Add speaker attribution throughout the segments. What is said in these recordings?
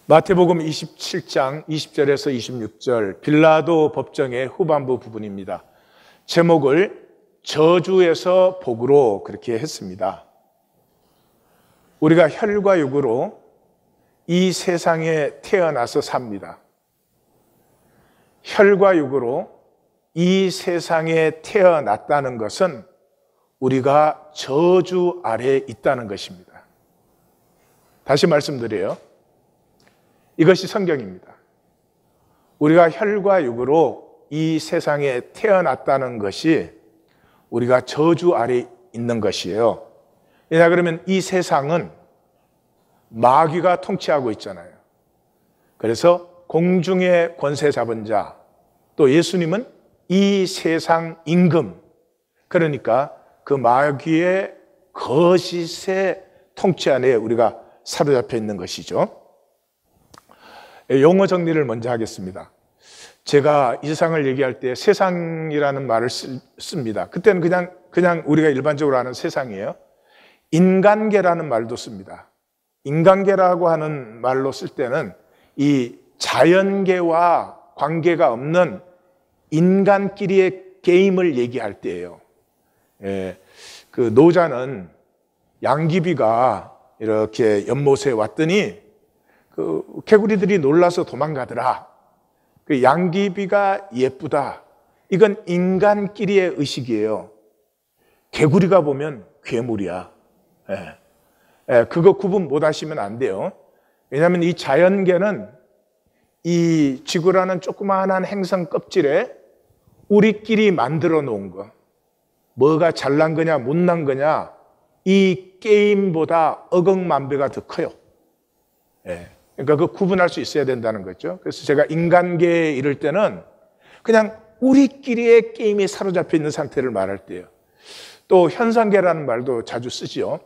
Speaker 1: 마태복음 27장 20절에서 26절 빌라도 법정의 후반부 부분입니다. 제목을 저주에서 복으로 그렇게 했습니다. 우리가 혈과 육으로 이 세상에 태어나서 삽니다. 혈과 육으로 이 세상에 태어났다는 것은 우리가 저주 아래에 있다는 것입니다. 다시 말씀드려요. 이것이 성경입니다. 우리가 혈과 육으로 이 세상에 태어났다는 것이 우리가 저주 아래에 있는 것이에요. 왜냐 그러면 이 세상은 마귀가 통치하고 있잖아요. 그래서 공중의 권세 잡은 자, 또 예수님은 이 세상 임금, 그러니까 그 마귀의 거짓의 통치 안에 우리가 사로잡혀 있는 것이죠. 용어 정리를 먼저 하겠습니다. 제가 이 세상을 얘기할 때 세상이라는 말을 씁니다. 그때는 그냥 우리가 일반적으로 아는 세상이에요. 인간계라는 말도 씁니다. 인간계라고 하는 말로 쓸 때는 이 자연계와 관계가 없는 인간끼리의 게임을 얘기할 때예요. 그 노자는 양귀비가 이렇게 연못에 왔더니 그 개구리들이 놀라서 도망가더라. 그 양귀비가 예쁘다. 이건 인간끼리의 의식이에요. 개구리가 보면 괴물이야. 그거 구분 못 하시면 안 돼요. 왜냐하면 이 자연계는 이 지구라는 조그마한 행성 껍질에 우리끼리 만들어 놓은 거, 뭐가 잘난 거냐 못난 거냐, 이 게임보다 억억만배가 더 커요. 그러니까 그 구분할 수 있어야 된다는 거죠. 그래서 제가 인간계에 이럴 때는 그냥 우리끼리의 게임에 사로잡혀 있는 상태를 말할 때예요. 또 현상계라는 말도 자주 쓰지요.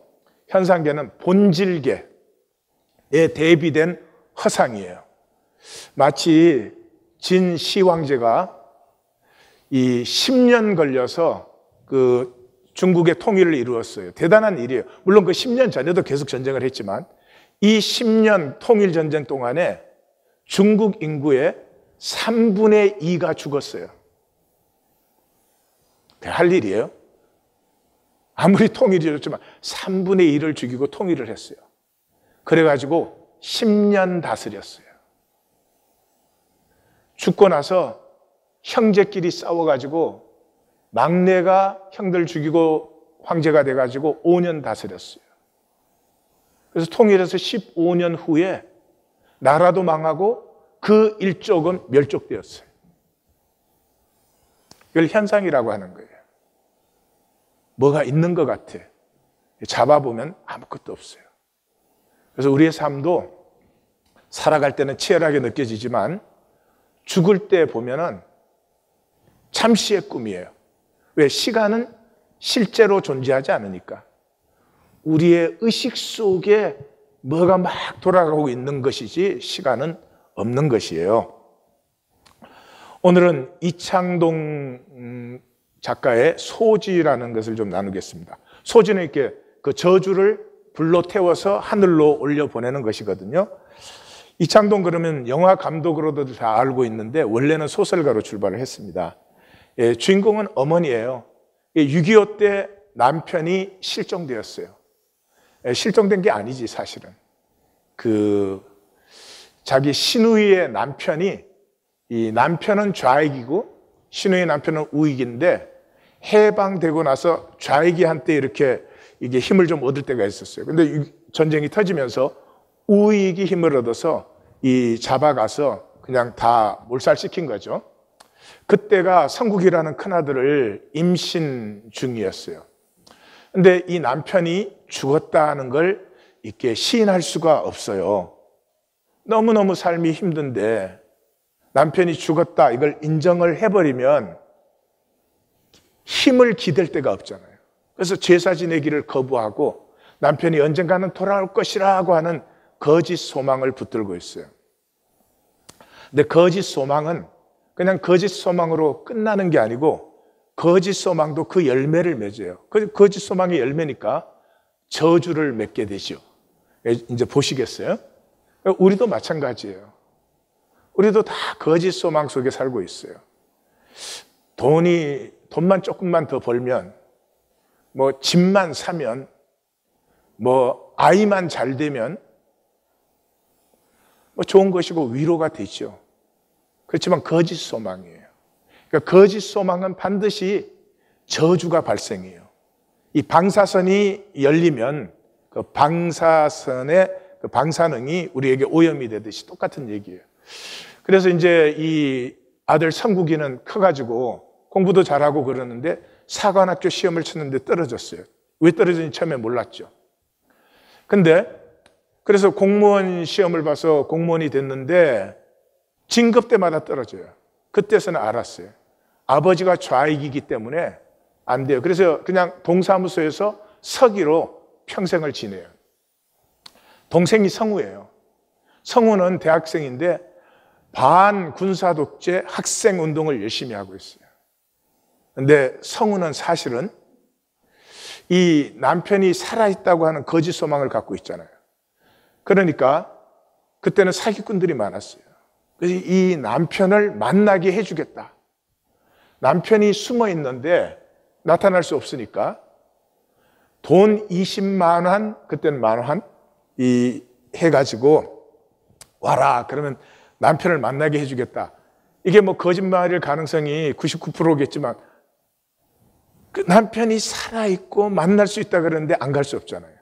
Speaker 1: 현상계는 본질계에 대비된 허상이에요. 마치 진시 황제가 이 10년 걸려서 그 중국의 통일을 이루었어요. 대단한 일이에요. 물론 그 10년 전에도 계속 전쟁을 했지만 이 10년 통일 전쟁 동안에 중국 인구의 3분의 2가 죽었어요. 할 일이에요. 아무리 통일이 이뤘지만 3분의 1을 죽이고 통일을 했어요. 그래가지고 10년 다스렸어요. 죽고 나서 형제끼리 싸워가지고 막내가 형들 죽이고 황제가 돼가지고 5년 다스렸어요. 그래서 통일해서 15년 후에 나라도 망하고 그 일족은 멸족되었어요. 이걸 현상이라고 하는 거예요. 뭐가 있는 것 같아. 잡아보면 아무것도 없어요. 그래서 우리의 삶도 살아갈 때는 치열하게 느껴지지만 죽을 때 보면은 잠시의 꿈이에요. 왜? 시간은 실제로 존재하지 않으니까. 우리의 의식 속에 뭐가 막 돌아가고 있는 것이지 시간은 없는 것이에요. 오늘은 이창동 작가의 소지라는 것을 좀 나누겠습니다. 소지는 이렇게 그 저주를 불로 태워서 하늘로 올려보내는 것이거든요. 이창동 그러면 영화 감독으로도 다 알고 있는데 원래는 소설가로 출발을 했습니다. 주인공은 어머니예요. 6.25 때 남편이 실종되었어요. 실종된 게 아니지 사실은. 자기 시누이의 남편이, 이 남편은 좌익이고 시누이의 남편은 우익인데 해방되고 나서 좌익이 한때 이렇게 이게 힘을 좀 얻을 때가 있었어요. 근데 전쟁이 터지면서 우익이 힘을 얻어서 이 잡아가서 그냥 다 몰살시킨 거죠. 그때가 성국이라는 큰아들을 임신 중이었어요. 근데 이 남편이 죽었다는 걸 이렇게 시인할 수가 없어요. 너무너무 삶이 힘든데 남편이 죽었다 이걸 인정을 해버리면 힘을 기댈 데가 없잖아요. 그래서 제사 지내기를 거부하고 남편이 언젠가는 돌아올 것이라고 하는 거짓 소망을 붙들고 있어요. 근데 거짓 소망은 그냥 거짓 소망으로 끝나는 게 아니고 거짓 소망도 그 열매를 맺어요. 거짓 소망의 열매니까 저주를 맺게 되죠. 이제 보시겠어요? 우리도 마찬가지예요. 우리도 다 거짓 소망 속에 살고 있어요. 돈만 조금만 더 벌면, 뭐 집만 사면, 뭐 아이만 잘 되면 뭐 좋은 것이고 위로가 되죠. 그렇지만 거짓 소망이에요. 그러니까 거짓 소망은 반드시 저주가 발생해요. 이 방사선이 열리면 그 방사선의 그 방사능이 우리에게 오염이 되듯이 똑같은 얘기예요. 그래서 이제 이 아들 성국이는 커가지고 공부도 잘하고 그러는데 사관학교 시험을 쳤는데 떨어졌어요. 왜 떨어졌는지 처음에 몰랐죠. 근데 그래서 공무원 시험을 봐서 공무원이 됐는데 진급 때마다 떨어져요. 그때서는 알았어요. 아버지가 좌익이기 때문에 안 돼요. 그래서 그냥 동사무소에서 서기로 평생을 지내요. 동생이 성우예요. 성우는 대학생인데 반군사독재 학생운동을 열심히 하고 있어요. 근데 성우는 사실은 이 남편이 살아있다고 하는 거짓 소망을 갖고 있잖아요. 그러니까 그때는 사기꾼들이 많았어요. 그래서 이 남편을 만나게 해주겠다. 남편이 숨어 있는데 나타날 수 없으니까 돈 20만 원, 그때는 만 원, 해가지고 와라. 그러면 남편을 만나게 해주겠다. 이게 뭐 거짓말일 가능성이 99%겠지만 그 남편이 살아있고 만날 수 있다 그러는데 안 갈 수 없잖아요.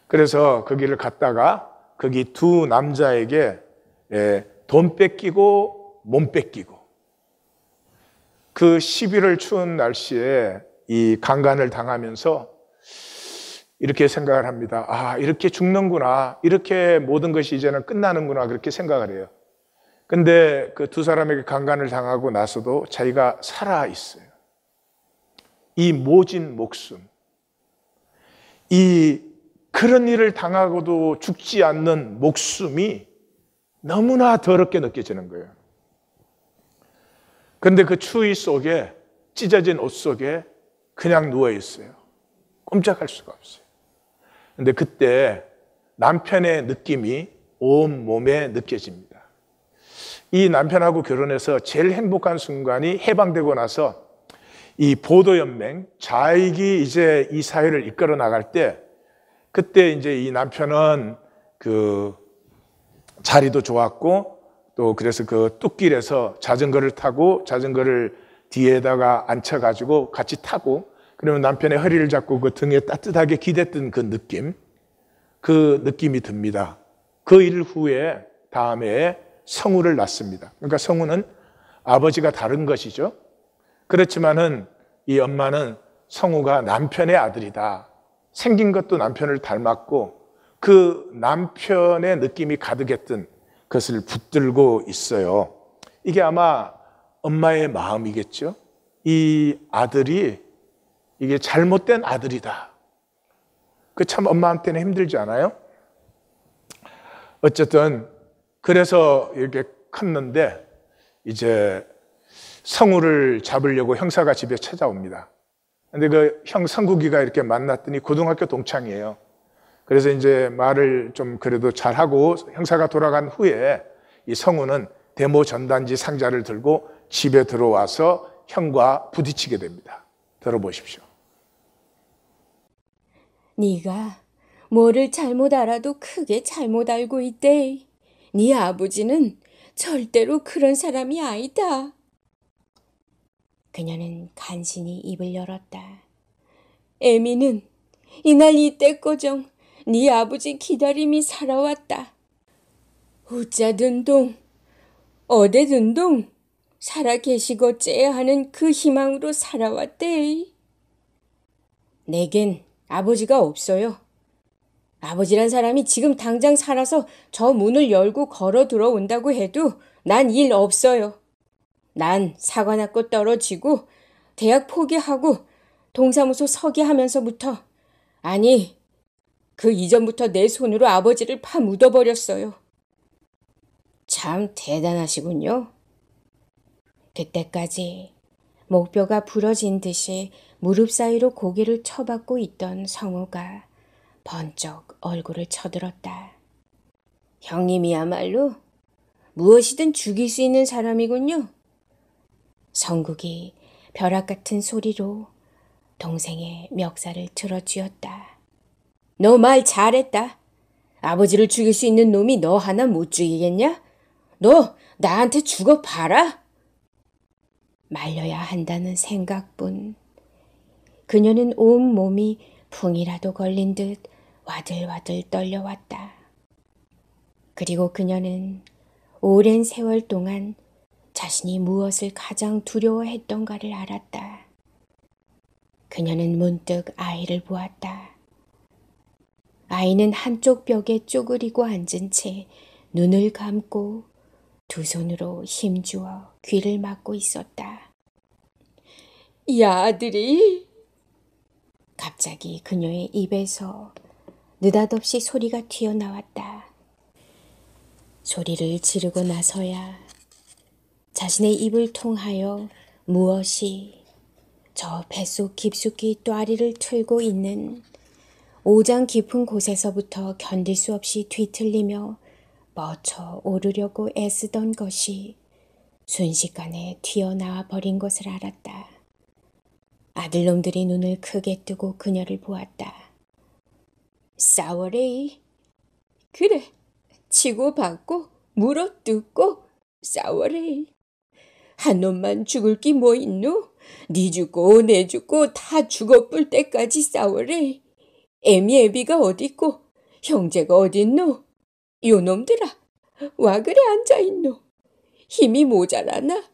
Speaker 1: 그래서 거기를 갔다가 거기 두 남자에게 돈 뺏기고 몸 뺏기고 그 11월 추운 날씨에 이 강간을 당하면서 이렇게 생각을 합니다. 아, 이렇게 죽는구나. 이렇게 모든 것이 이제는 끝나는구나. 그렇게 생각을 해요. 근데 그 두 사람에게 강간을 당하고 나서도 자기가 살아있어요. 이 모진 목숨. 그런 일을 당하고도 죽지 않는 목숨이 너무나 더럽게 느껴지는 거예요. 그런데 그 추위 속에 찢어진 옷 속에 그냥 누워 있어요. 꼼짝할 수가 없어요. 그런데 그때 남편의 느낌이 온 몸에 느껴집니다. 이 남편하고 결혼해서 제일 행복한 순간이 해방되고 나서 이 보도연맹, 좌익이 이제 이 사회를 이끌어 나갈 때 그때 이제 이 남편은 그 자리도 좋았고 또 그래서 그 뚝길에서 자전거를 타고 자전거를 뒤에다가 앉혀가지고 같이 타고 그러면 남편의 허리를 잡고 그 등에 따뜻하게 기댔던 그 느낌이 듭니다. 그 일 후에 다음에 성우를 낳습니다. 그러니까 성우는 아버지가 다른 것이죠. 그렇지만은 이 엄마는 성우가 남편의 아들이다. 생긴 것도 남편을 닮았고 그 남편의 느낌이 가득했던 것을 붙들고 있어요. 이게 아마 엄마의 마음이겠죠. 이 아들이 이게 잘못된 아들이다. 그 참 엄마한테는 힘들지 않아요? 어쨌든 그래서 이렇게 컸는데 이제 성우를 잡으려고 형사가 집에 찾아옵니다. 근데 그 형 성국이가 이렇게 만났더니 고등학교 동창이에요. 그래서 이제 말을 좀 그래도 잘하고 형사가 돌아간 후에 이 성우는 데모 전단지 상자를 들고 집에 들어와서 형과 부딪히게 됩니다. 들어보십시오.
Speaker 2: 네가 뭐를 잘못 알아도 크게 잘못 알고 있대. 네 아버지는 절대로 그런 사람이 아니다. 그녀는 간신히 입을 열었다. 에미는 이날 이때꺼정 네 아버지 기다림이 살아왔다. 우짜든동 어데든동 살아 계시고째야 하는 그 희망으로 살아왔대. 내겐 아버지가 없어요. 아버지란 사람이 지금 당장 살아서 저 문을 열고 걸어 들어온다고 해도 난 일 없어요. 난 사관학교 떨어지고 대학 포기하고 동사무소 서기하면서부터 아니 그 이전부터 내 손으로 아버지를 파 묻어버렸어요. 참 대단하시군요. 그때까지 목뼈가 부러진 듯이 무릎 사이로 고개를 쳐박고 있던 성우가 번쩍 얼굴을 쳐들었다. 형님이야말로 무엇이든 죽일 수 있는 사람이군요. 성국이 벼락 같은 소리로 동생의 멱살을 들어쥐었다. 너 말 잘했다. 아버지를 죽일 수 있는 놈이 너 하나 못 죽이겠냐? 너 나한테 죽어봐라. 말려야 한다는 생각뿐. 그녀는 온 몸이 풍이라도 걸린 듯 와들와들 떨려왔다. 그리고 그녀는 오랜 세월 동안 자신이 무엇을 가장 두려워했던가를 알았다. 그녀는 문득 아이를 보았다. 아이는 한쪽 벽에 쪼그리고 앉은 채 눈을 감고 두 손으로 힘주어 귀를 막고 있었다. 이 아들이... 갑자기 그녀의 입에서 느닷없이 소리가 튀어나왔다. 소리를 지르고 나서야 자신의 입을 통하여 무엇이 저 뱃속 깊숙이 또아리를 틀고 있는 오장 깊은 곳에서부터 견딜 수 없이 뒤틀리며 뻗쳐 오르려고 애쓰던 것이 순식간에 튀어나와 버린 것을 알았다. 아들놈들이 눈을 크게 뜨고 그녀를 보았다. 싸워레이. 그래, 치고받고 물어뜯고 싸워레이. 한 놈만 죽을 기 뭐 있노? 네 죽고 내 죽고 다 죽어뿔 때까지 싸워레이. 애미 애비가 어딨고 형제가 어딨노? 요놈들아, 와 그래 앉아있노? 힘이 모자라나?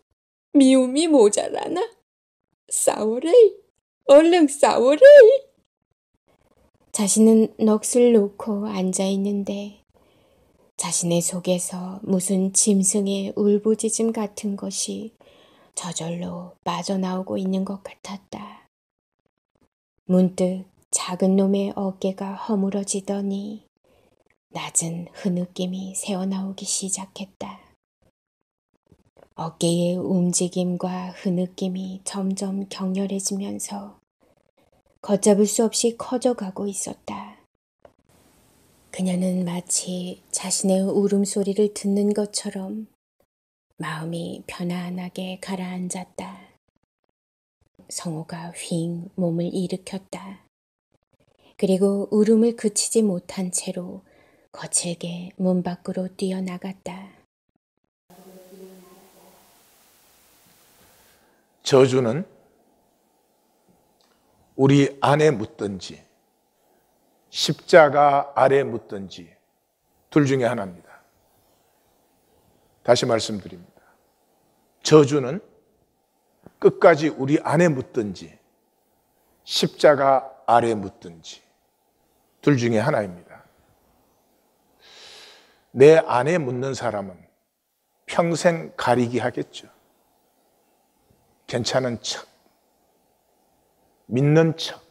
Speaker 2: 미움이 모자라나? 싸워레이, 얼른 싸워레이. 자신은 넋을 놓고 앉아있는데 자신의 속에서 무슨 짐승의 울부짖음 같은 것이 저절로 빠져나오고 있는 것 같았다. 문득 작은 놈의 어깨가 허물어지더니 낮은 흐느낌이 새어나오기 시작했다. 어깨의 움직임과 흐느낌이 점점 격렬해지면서 걷잡을 수 없이 커져가고 있었다. 그녀는 마치 자신의 울음소리를 듣는 것처럼 마음이 편안하게 가라앉았다. 성호가 휙 몸을 일으켰다. 그리고 울음을 그치지 못한 채로 거칠게 문 밖으로 뛰어나갔다.
Speaker 1: 저주는 우리 안에 묻든지 십자가 아래 묻든지 둘 중에 하나입니다. 다시 말씀드립니다. 저주는 끝까지 우리 안에 묻든지 십자가 아래 묻든지 둘 중에 하나입니다. 내 안에 묻는 사람은 평생 가리기 하겠죠. 괜찮은 척, 믿는 척,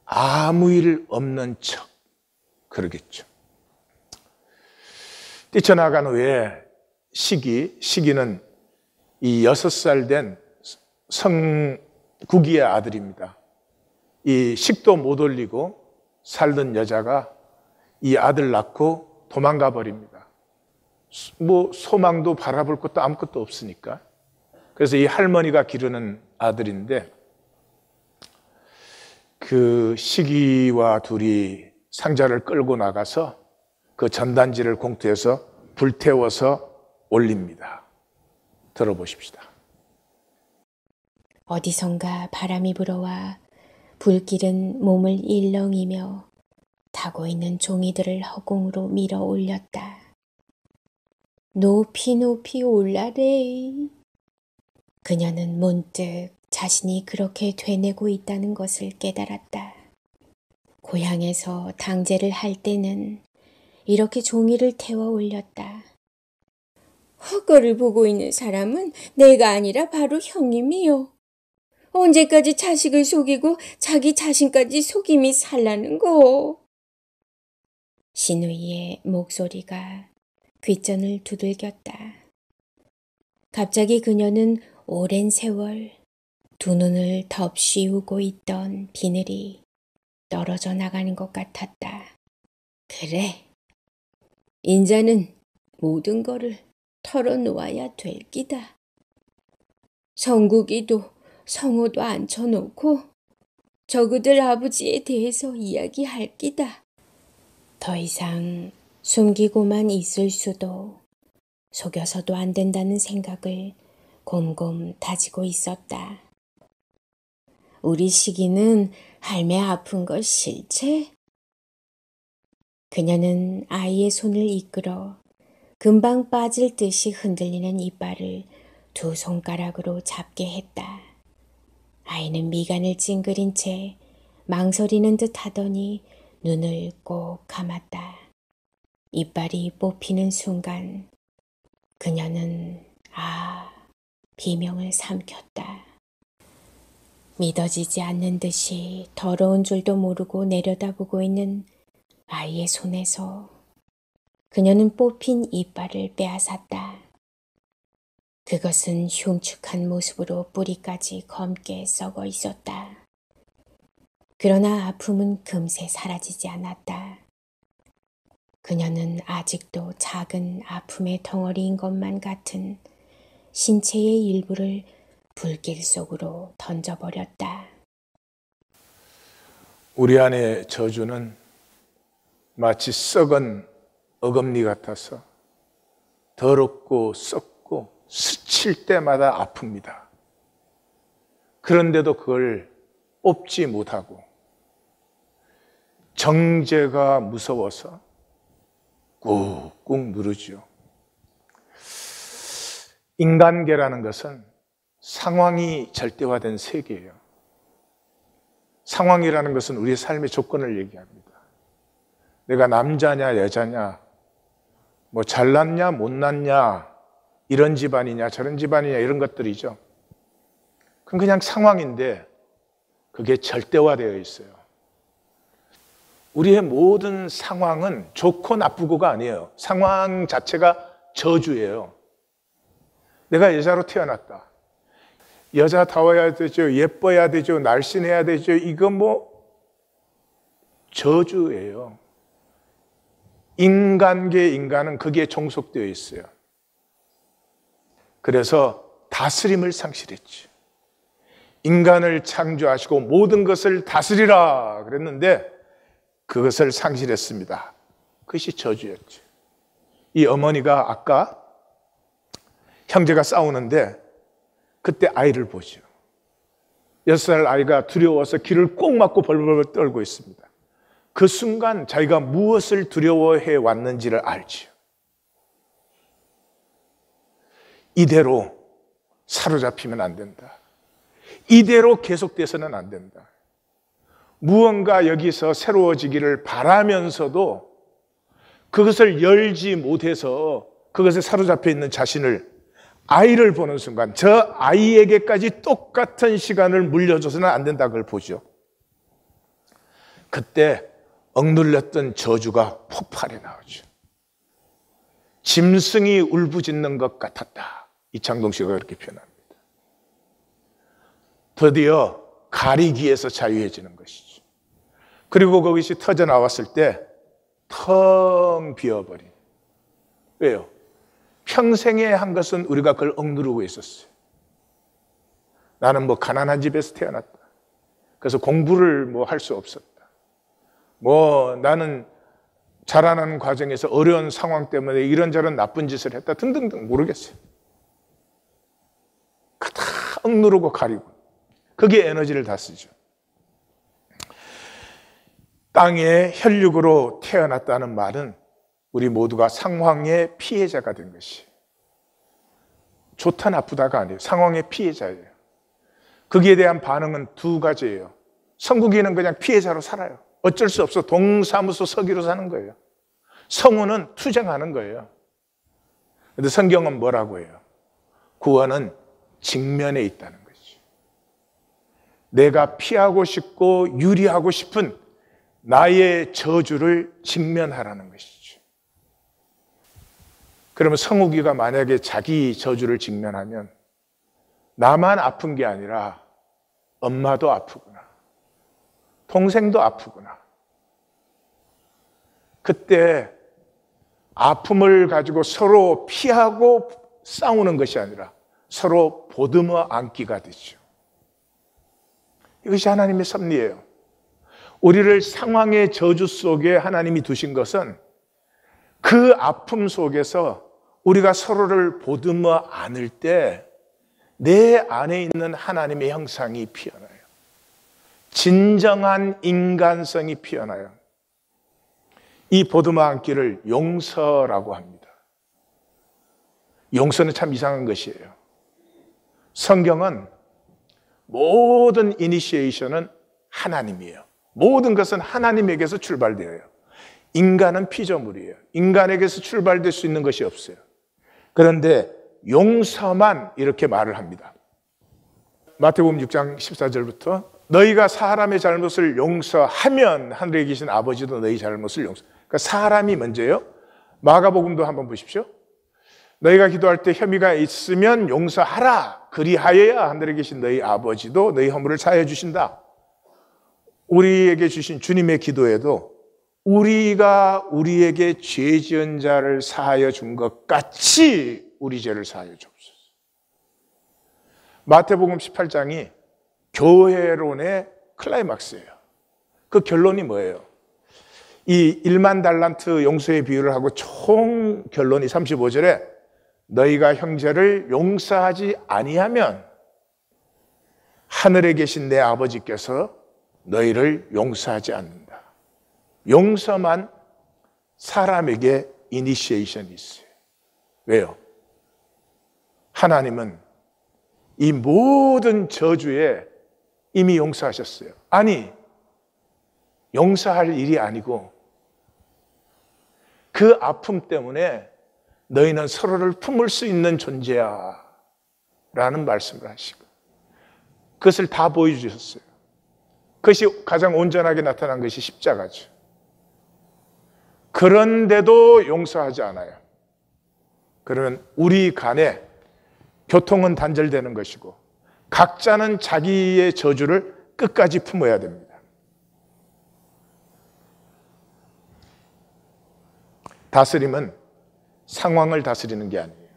Speaker 1: 아무 일 없는 척 그러겠죠. 뛰쳐나간 후에 시기는 이 6살 된 성국이의 아들입니다. 이 식도 못 올리고 살던 여자가 이 아들 낳고 도망가 버립니다. 뭐 소망도 바라볼 것도 아무것도 없으니까. 그래서 이 할머니가 기르는 아들인데 그 시기와 둘이 상자를 끌고 나가서 그 전단지를 공터에서 불태워서 올립니다. 들어보십시다.
Speaker 2: 어디선가 바람이 불어와 불길은 몸을 일렁이며 타고 있는 종이들을 허공으로 밀어 올렸다. 높이 높이 올라래. 그녀는 문득 자신이 그렇게 되뇌고 있다는 것을 깨달았다. 고향에서 당제를 할 때는 이렇게 종이를 태워 올렸다. 헛거를 보고 있는 사람은 내가 아니라 바로 형님이요. 언제까지 자식을 속이고 자기 자신까지 속임이 살라는 거. 신우이의 목소리가 귓전을 두들겼다. 갑자기 그녀는 오랜 세월 두 눈을 덮씌우고 있던 비늘이 떨어져 나가는 것 같았다. 그래, 인자는 모든 거를 털어놓아야 될 끼다. 성국이도 성호도 앉혀놓고 저그들 아버지에 대해서 이야기할 끼다. 더 이상 숨기고만 있을 수도 속여서도 안 된다는 생각을 곰곰 다지고 있었다. 우리 시기는 할매 아픈 걸 싫지? 그녀는 아이의 손을 이끌어 금방 빠질 듯이 흔들리는 이빨을 두 손가락으로 잡게 했다. 아이는 미간을 찡그린 채 망설이는 듯 하더니 눈을 꼭 감았다. 이빨이 뽑히는 순간 그녀는 비명을 삼켰다. 믿어지지 않는 듯이 더러운 줄도 모르고 내려다보고 있는 아이의 손에서 그녀는 뽑힌 이빨을 빼앗았다. 그것은 흉측한 모습으로 뿌리까지 검게 썩어 있었다. 그러나 아픔은 금세 사라지지 않았다. 그녀는 아직도 작은 아픔의 덩어리인 것만 같은 신체의 일부를 불길 속으로 던져버렸다.
Speaker 1: 우리 안의 저주는 마치 썩은 어금니 같아서 더럽고 썩고 스칠 때마다 아픕니다. 그런데도 그걸 뽑지 못하고 정죄가 무서워서 꾹꾹 누르죠. 인간계라는 것은 상황이 절대화된 세계예요. 상황이라는 것은 우리의 삶의 조건을 얘기합니다. 내가 남자냐 여자냐, 뭐 잘났냐 못났냐, 이런 집안이냐 저런 집안이냐 이런 것들이죠. 그건 그냥 상황인데 그게 절대화되어 있어요. 우리의 모든 상황은 좋고 나쁘고가 아니에요. 상황 자체가 저주예요. 내가 여자로 태어났다. 여자다워야 되죠. 예뻐야 되죠. 날씬해야 되죠. 이건 저주예요. 인간계 인간은 거기에 종속되어 있어요. 그래서 다스림을 상실했지. 인간을 창조하시고 모든 것을 다스리라 그랬는데 그것을 상실했습니다. 그것이 저주였죠. 이 어머니가 아까 형제가 싸우는데 그때 아이를 보죠. 6살 아이가 두려워서 귀를 꼭 막고 벌벌 떨고 있습니다. 그 순간 자기가 무엇을 두려워해 왔는지를 알지요. 이대로 사로잡히면 안 된다. 이대로 계속돼서는 안 된다. 무언가 여기서 새로워지기를 바라면서도 그것을 열지 못해서 그것에 사로잡혀 있는 자신을, 아이를 보는 순간 저 아이에게까지 똑같은 시간을 물려줘서는 안 된다, 그걸 보죠. 그때 억눌렸던 저주가 폭발해 나오죠. 짐승이 울부짖는 것 같았다. 이창동 씨가 그렇게 표현합니다. 드디어 가리기에서 자유해지는 것이죠. 그리고 그것이 터져 나왔을 때 텅 비어버린. 왜요? 평생에 한 것은 우리가 그걸 억누르고 있었어요. 나는 가난한 집에서 태어났다. 그래서 공부를 할 수 없었다. 나는 자라나는 과정에서 어려운 상황 때문에 이런저런 나쁜 짓을 했다. 등등등 모르겠어요. 다 억누르고 가리고. 그게 에너지를 다 쓰죠. 땅의 혈육으로 태어났다는 말은 우리 모두가 상황의 피해자가 된 것이. 좋다 나쁘다가 아니에요. 상황의 피해자예요. 거기에 대한 반응은 두 가지예요. 성국이는 그냥 피해자로 살아요. 어쩔 수 없어 동사무소 서기로 사는 거예요. 성우는 투쟁하는 거예요. 그런데 성경은 뭐라고 해요? 구원은 직면에 있다는 거죠. 내가 피하고 싶고 유리하고 싶은 나의 저주를 직면하라는 것이죠. 그러면 성욱이가 만약에 자기 저주를 직면하면 나만 아픈 게 아니라 엄마도 아프구나. 동생도 아프구나. 그때 아픔을 가지고 서로 피하고 싸우는 것이 아니라 서로 보듬어 안기가 되죠. 이것이 하나님의 섭리예요. 우리를 상황의 저주 속에 하나님이 두신 것은 그 아픔 속에서 우리가 서로를 보듬어 안을 때 내 안에 있는 하나님의 형상이 피어나요. 진정한 인간성이 피어나요. 이 보듬어 안기를 용서라고 합니다. 용서는 참 이상한 것이에요. 성경은 모든 이니시에이션은 하나님이에요. 모든 것은 하나님에게서 출발되어요. 인간은 피조물이에요. 인간에게서 출발될 수 있는 것이 없어요. 그런데 용서만 이렇게 말을 합니다. 마태복음 6장 14절부터 너희가 사람의 잘못을 용서하면 하늘에 계신 아버지도 너희 잘못을 용서. 그러니까 사람이 먼저예요. 마가복음도 한번 보십시오. 너희가 기도할 때 혐의가 있으면 용서하라. 그리하여야 하늘에 계신 너희 아버지도 너희 허물을 사하여 주신다. 우리에게 주신 주님의 기도에도 우리가 우리에게 죄 지은 자를 사하여 준 것 같이 우리 죄를 사하여 주옵소서. 마태복음 18장이 교회론의 클라이막스예요. 그 결론이 뭐예요? 이 1만 달란트 용서의 비유를 하고 총 결론이 35절에 너희가 형제를 용서하지 아니하면 하늘에 계신 내 아버지께서 너희를 용서하지 않는다. 용서만 사람에게 이니시에이션이 있어요. 왜요? 하나님은 이 모든 저주에 이미 용서하셨어요. 아니, 용서할 일이 아니고 그 아픔 때문에 너희는 서로를 품을 수 있는 존재야 라는 말씀을 하시고 그것을 다 보여주셨어요. 그것이 가장 온전하게 나타난 것이 십자가죠. 그런데도 용서하지 않아요. 그러면 우리 간에 교통은 단절되는 것이고 각자는 자기의 저주를 끝까지 품어야 됩니다. 다스림은 상황을 다스리는 게 아니에요.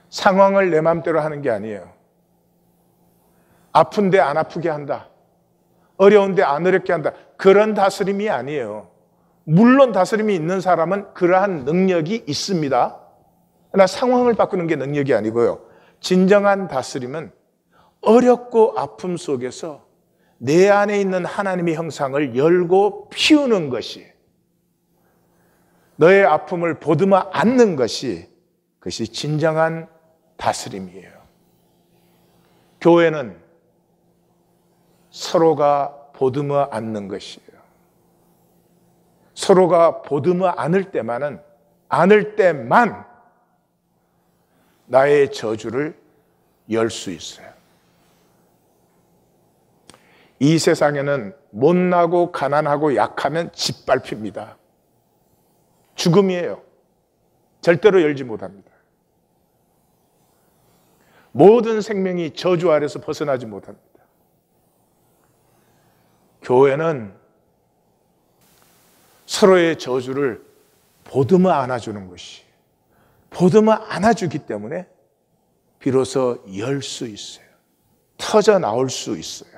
Speaker 1: 상황을 내 마음대로 하는 게 아니에요. 아픈데 안 아프게 한다. 어려운데 안 어렵게 한다. 그런 다스림이 아니에요. 물론 다스림이 있는 사람은 그러한 능력이 있습니다. 그러나 상황을 바꾸는 게 능력이 아니고요. 진정한 다스림은 어렵고 아픔 속에서 내 안에 있는 하나님의 형상을 열고 피우는 것이, 너의 아픔을 보듬어 안는 것이, 그것이 진정한 다스림이에요. 교회는 서로가 보듬어 안는 것이에요. 서로가 보듬어 안을 때만 나의 저주를 열 수 있어요. 이 세상에는 못나고 가난하고 약하면 짓밟힙니다. 죽음이에요. 절대로 열지 못합니다. 모든 생명이 저주 아래서 벗어나지 못합니다. 교회는 서로의 저주를 보듬어 안아주는 것이, 보듬어 안아주기 때문에 비로소 열 수 있어요. 터져 나올 수 있어요.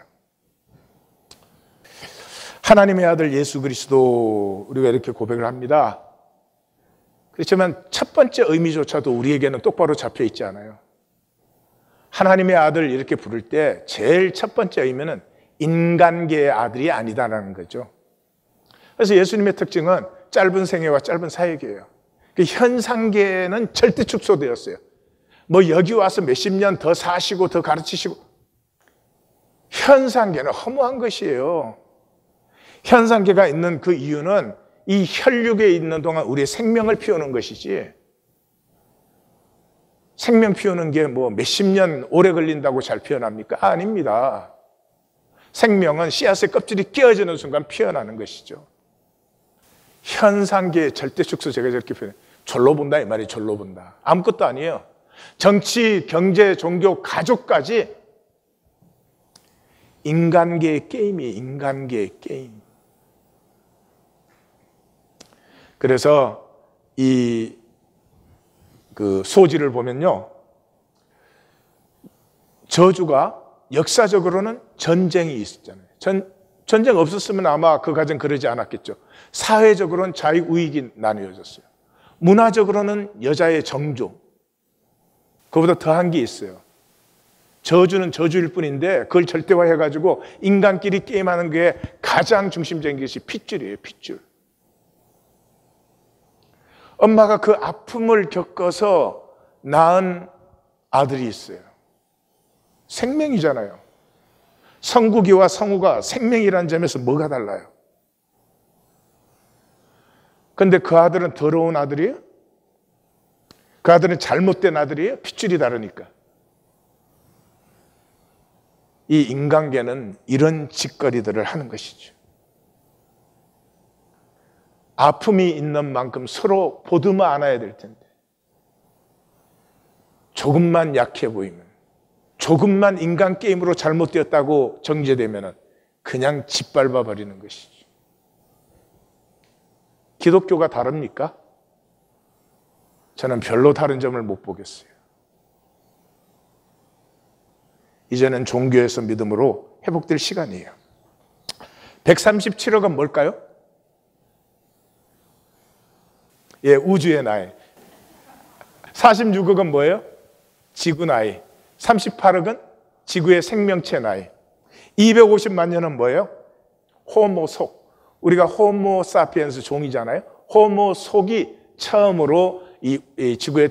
Speaker 1: 하나님의 아들 예수 그리스도, 우리가 이렇게 고백을 합니다. 그렇지만 첫 번째 의미조차도 우리에게는 똑바로 잡혀 있지 않아요. 하나님의 아들 이렇게 부를 때 제일 첫 번째 의미는 인간계의 아들이 아니다라는 거죠. 그래서 예수님의 특징은 짧은 생애와 짧은 사역이에요. 현상계는 절대 축소되었어요. 뭐 여기 와서 몇십 년 더 사시고 더 가르치시고, 현상계는 허무한 것이에요. 현상계가 있는 그 이유는 이 혈육에 있는 동안 우리의 생명을 피우는 것이지, 생명 피우는 게 뭐 몇십 년 오래 걸린다고 잘 피어납니까? 아닙니다. 생명은 씨앗의 껍질이 깨어지는 순간 피어나는 것이죠. 현상계의 절대 축소, 제가 저렇게 표현해요. 절로 본다 이 말이, 절로 본다. 아무것도 아니에요. 정치, 경제, 종교, 가족까지 인간계의 게임이에요. 인간계의 게임. 그래서 이 그 소지를 보면요, 저주가 역사적으로는 전쟁이 있었잖아요. 전쟁 없었으면 아마 그 가정 그러지 않았겠죠. 사회적으로는 자유우익이 나뉘어졌어요. 문화적으로는 여자의 정조, 그보다 더한 게 있어요. 저주는 저주일 뿐인데 그걸 절대화해가지고 인간끼리 게임하는 게 가장 중심적인 것이 핏줄이에요. 핏줄. 엄마가 그 아픔을 겪어서 낳은 아들이 있어요. 생명이잖아요. 성국이와 성우가 생명이라는 점에서 뭐가 달라요? 근데 그 아들은 더러운 아들이에요? 그 아들은 잘못된 아들이에요? 핏줄이 다르니까. 이 인간계는 이런 짓거리들을 하는 것이죠. 아픔이 있는 만큼 서로 보듬어 안아야 될 텐데, 조금만 약해 보이면, 조금만 인간 게임으로 잘못되었다고 정죄되면 그냥 짓밟아 버리는 것이죠. 기독교가 다릅니까? 저는 별로 다른 점을 못 보겠어요. 이제는 종교에서 믿음으로 회복될 시간이에요. 137억은 뭘까요? 예, 우주의 나이. 46억은 뭐예요? 지구 나이. 38억은 지구의 생명체 나이. 250만 년은 뭐예요? 호모 속. 우리가 호모 사피엔스 종이잖아요. 호모 속이 처음으로 이 지구에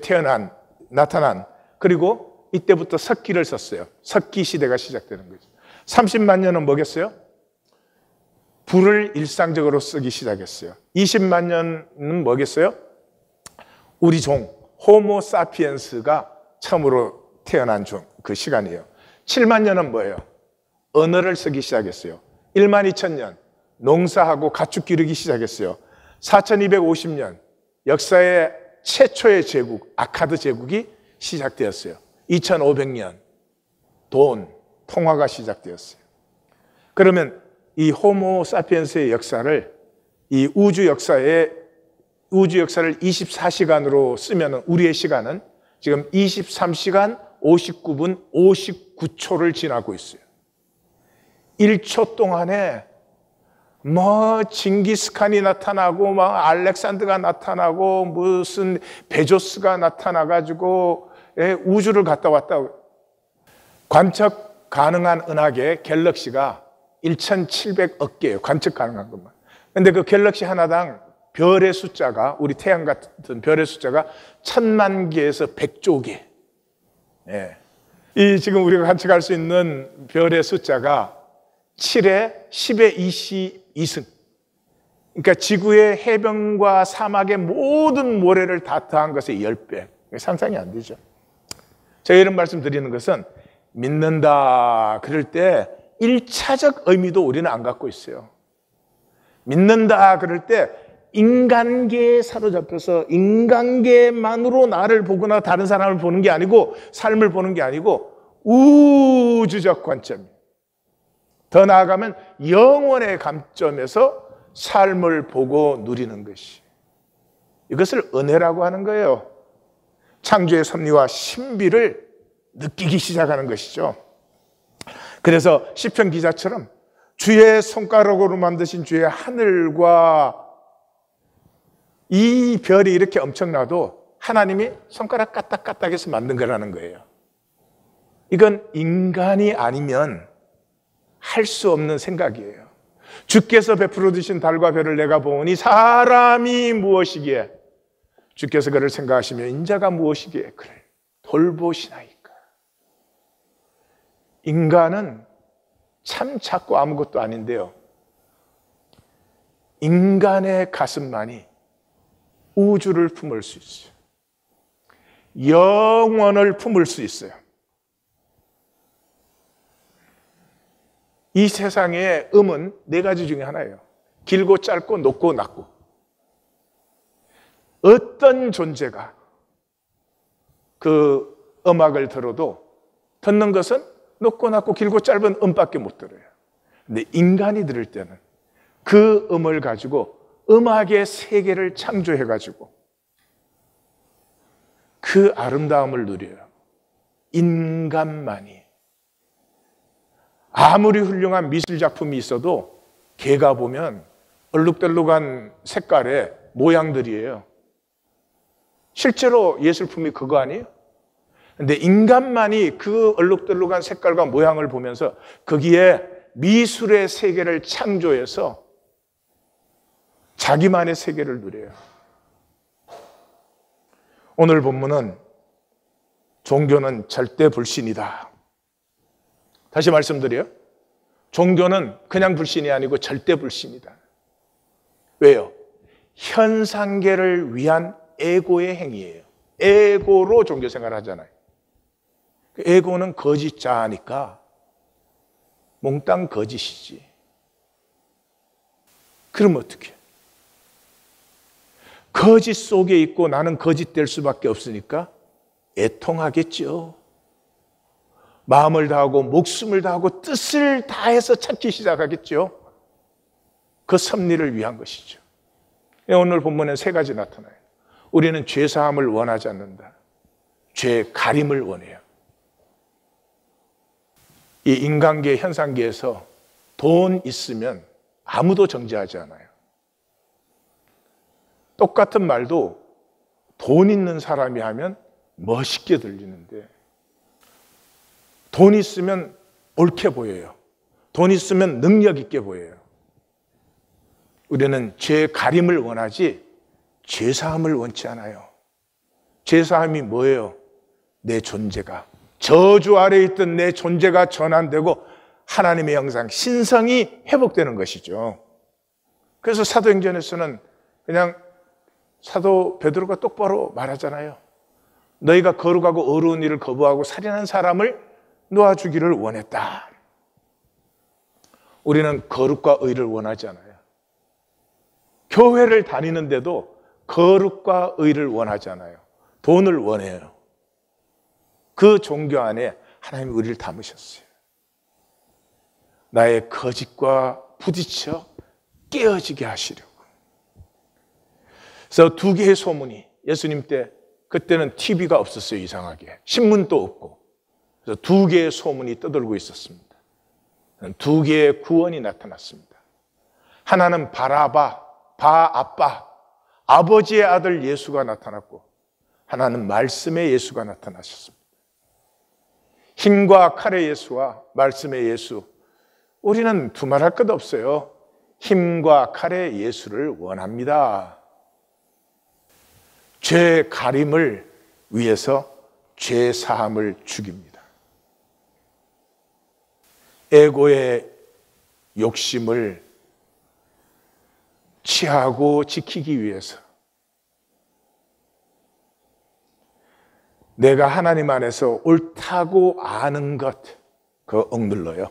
Speaker 1: 나타난, 그리고 이때부터 석기를 썼어요. 석기 시대가 시작되는 거죠. 30만 년은 뭐겠어요? 불을 일상적으로 쓰기 시작했어요. 20만 년은 뭐겠어요? 우리 종, 호모 사피엔스가 처음으로 태어난 그 시간이에요. 7만 년은 뭐예요? 언어를 쓰기 시작했어요. 1만 2천 년, 농사하고 가축 기르기 시작했어요. 4250년, 역사의 최초의 제국, 아카드 제국이 시작되었어요. 2500년, 통화가 시작되었어요. 그러면 이 호모 사피엔스의 역사를, 이 우주 역사를 24시간으로 쓰면 우리의 시간은 지금 23시간 59분 59초를 지나고 있어요. 1초 동안에 뭐 징기스칸이 나타나고 막 알렉산더가 나타나고 무슨 베조스가 나타나가지고 우주를 갔다 왔다. 관측 가능한 은하계 갤럭시가 1700억 개예요. 관측 가능한 것만. 근데 그 갤럭시 하나당 별의 숫자가, 우리 태양 같은 별의 숫자가 1000만 개에서 100조 개. 예. 이 지금 우리가 관측할 수 있는 별의 숫자가 7에 10의 22승. 그러니까 지구의 해변과 사막의 모든 모래를 다 더한 것의 10배. 상상이 안 되죠. 제가 이런 말씀 드리는 것은 믿는다 그럴 때 1차적 의미도 우리는 안 갖고 있어요. 믿는다 그럴 때 인간계에 사로잡혀서 인간계만으로 나를 보거나 다른 사람을 보는 게 아니고, 삶을 보는 게 아니고 우주적 관점이에요. 더 나아가면 영원의 관점에서 삶을 보고 누리는 것이, 이것을 은혜라고 하는 거예요. 창조의 섭리와 신비를 느끼기 시작하는 것이죠. 그래서 시편 기자처럼 주의 손가락으로 만드신 주의 하늘과 이 별이 이렇게 엄청나도 하나님이 손가락 까딱까딱해서 만든 거라는 거예요. 이건 인간이 아니면 할 수 없는 생각이에요. 주께서 베풀어 주신 달과 별을 내가 보니 사람이 무엇이기에, 주께서 그를 생각하시며 인자가 무엇이기에 그를 돌보시나이까. 인간은 참 작고 아무것도 아닌데요, 인간의 가슴만이 우주를 품을 수 있어요. 영원을 품을 수 있어요. 이 세상의 음은 4가지 중에 하나예요. 길고 짧고 높고 낮고. 어떤 존재가 그 음악을 들어도 듣는 것은 높고 낮고 길고 짧은 음밖에 못 들어요. 근데 인간이 들을 때는 그 음을 가지고 음악의 세계를 창조해가지고 그 아름다움을 누려요. 인간만이. 아무리 훌륭한 미술작품이 있어도 걔가 보면 얼룩덜룩한 색깔의 모양들이에요. 실제로 예술품이 그거 아니에요? 근데 인간만이 그 얼룩덜룩한 색깔과 모양을 보면서 거기에 미술의 세계를 창조해서 자기만의 세계를 누려요. 오늘 본문은 종교는 절대 불신이다. 다시 말씀드려요. 종교는 그냥 불신이 아니고 절대 불신이다. 왜요? 현상계를 위한 에고의 행위예요. 에고로 종교 생활을 하잖아요. 에고는 거짓자니까 몽땅 거짓이지. 그럼 어떻게? 거짓 속에 있고 나는 거짓될 수밖에 없으니까 애통하겠죠. 마음을 다하고 목숨을 다하고 뜻을 다해서 찾기 시작하겠죠. 그 섭리를 위한 것이죠. 오늘 본문에 세 가지 나타나요. 우리는 죄사함을 원하지 않는다. 죄 가림을 원해요. 이 인간계 현상계에서 돈 있으면 아무도 정죄하지 않아요. 똑같은 말도 돈 있는 사람이 하면 멋있게 들리는데 돈 있으면 옳게 보여요. 돈 있으면 능력 있게 보여요. 우리는 죄 가림을 원하지 죄 사함을 원치 않아요. 죄 사함이 뭐예요? 내 존재가, 저주 아래에 있던 내 존재가 전환되고 하나님의 형상, 신성이 회복되는 것이죠. 그래서 사도행전에서는 그냥 사도 베드로가 똑바로 말하잖아요. 너희가 거룩하고 어려운 일을 거부하고 살인한 사람을 놓아주기를 원했다. 우리는 거룩과 의를 원하지 않아요. 교회를 다니는데도 거룩과 의를 원하지 않아요. 돈을 원해요. 그 종교 안에 하나님이 우리를 담으셨어요. 나의 거짓과 부딪혀 깨어지게 하시려고. 그래서 두 개의 소문이 예수님 때, 그때는 TV가 없었어요. 이상하게 신문도 없고. 그래서 두 개의 소문이 떠돌고 있었습니다. 두 개의 구원이 나타났습니다. 하나는 바라바, 바아빠, 아버지의 아들 예수가 나타났고, 하나는 말씀의 예수가 나타나셨습니다. 힘과 칼의 예수와 말씀의 예수, 우리는 두말할 것 없어요. 힘과 칼의 예수를 원합니다. 죄 가림을 위해서 죄 사함을 죽입니다. 에고의 욕심을 취하고 지키기 위해서 내가 하나님 안에서 옳다고 아는 것, 그거 억눌러요.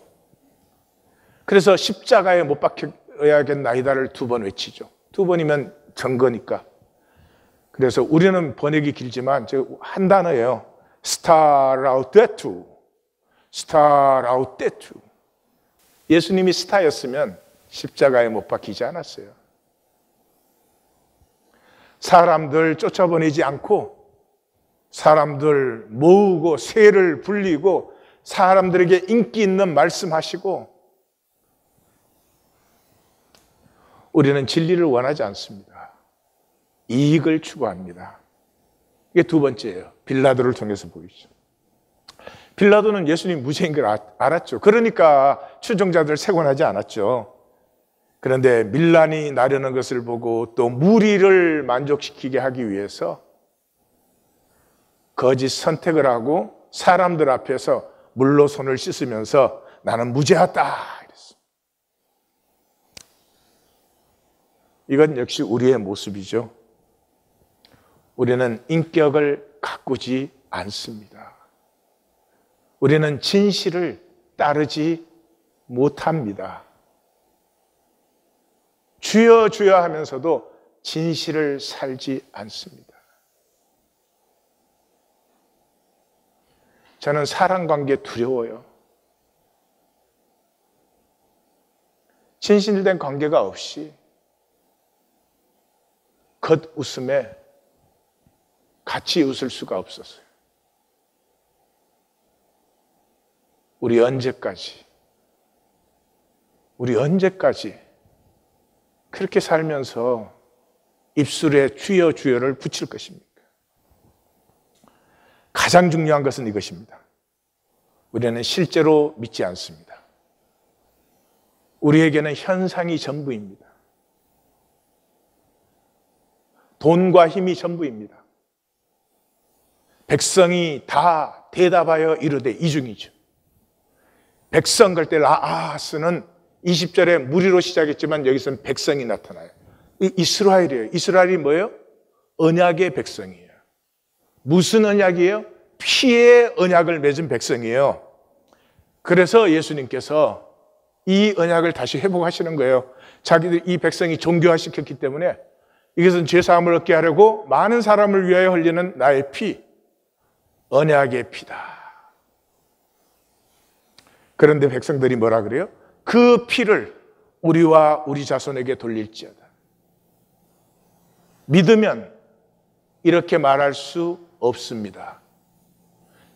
Speaker 1: 그래서 십자가에 못 박혀야겠나이다를 2번 외치죠. 2번이면 증거니까. 그래서 우리는 번역이 길지만 한 단어예요. 스타라우데투, 스타라우데투. 예수님이 스타였으면 십자가에 못 박히지 않았어요. 사람들 쫓아보내지 않고 사람들 모으고 세를 불리고 사람들에게 인기 있는 말씀하시고, 우리는 진리를 원하지 않습니다. 이익을 추구합니다. 이게 두 번째예요. 빌라도를 통해서 보이죠. 빌라도는 예수님 무죄인 걸 알았죠. 그러니까 추종자들을 세곤하지 않았죠. 그런데 밀란이 나려는 것을 보고 또 무리를 만족시키게 하기 위해서 거짓 선택을 하고 사람들 앞에서 물로 손을 씻으면서 나는 무죄하다 이랬습니다. 이건 역시 우리의 모습이죠. 우리는 인격을 가꾸지 않습니다. 우리는 진실을 따르지 못합니다. 주여 주여 하면서도 진실을 살지 않습니다. 저는 사랑관계 두려워요. 진실된 관계가 없이 겉웃음에 같이 웃을 수가 없었어요. 우리 언제까지 그렇게 살면서 입술에 주여 주여를 붙일 것입니까? 가장 중요한 것은 이것입니다. 우리는 실제로 믿지 않습니다. 우리에게는 현상이 전부입니다. 돈과 힘이 전부입니다. 백성이 다 대답하여 이르되 이중이죠. 백성 갈 때 라아스는 20절에 무리로 시작했지만 여기서는 백성이 나타나요. 이스라엘이에요. 이스라엘이 뭐예요? 언약의 백성이에요. 무슨 언약이에요? 피의 언약을 맺은 백성이에요. 그래서 예수님께서 이 언약을 다시 회복하시는 거예요. 자기들 이 백성이 종교화시켰기 때문에 이것은 죄사함을 얻게 하려고 많은 사람을 위하여 흘리는 나의 피, 언약의 피다. 그런데 백성들이 뭐라 그래요? 그 피를 우리와 우리 자손에게 돌릴지어다. 믿으면 이렇게 말할 수 없습니다.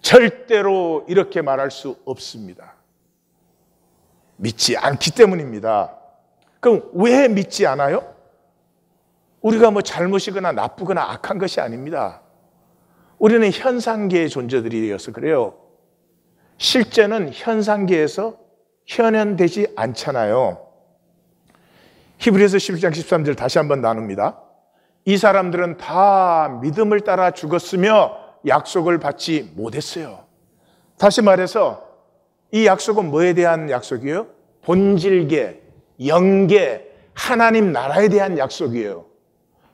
Speaker 1: 절대로 이렇게 말할 수 없습니다. 믿지 않기 때문입니다. 그럼 왜 믿지 않아요? 우리가 뭐 잘못이거나 나쁘거나 악한 것이 아닙니다. 우리는 현상계의 존재들이어서 그래요. 실제는 현상계에서 현현되지 않잖아요. 히브리서 11장 13절 다시 한번 나눕니다. 이 사람들은 다 믿음을 따라 죽었으며 약속을 받지 못했어요. 다시 말해서 이 약속은 뭐에 대한 약속이에요? 본질계, 영계, 하나님 나라에 대한 약속이에요.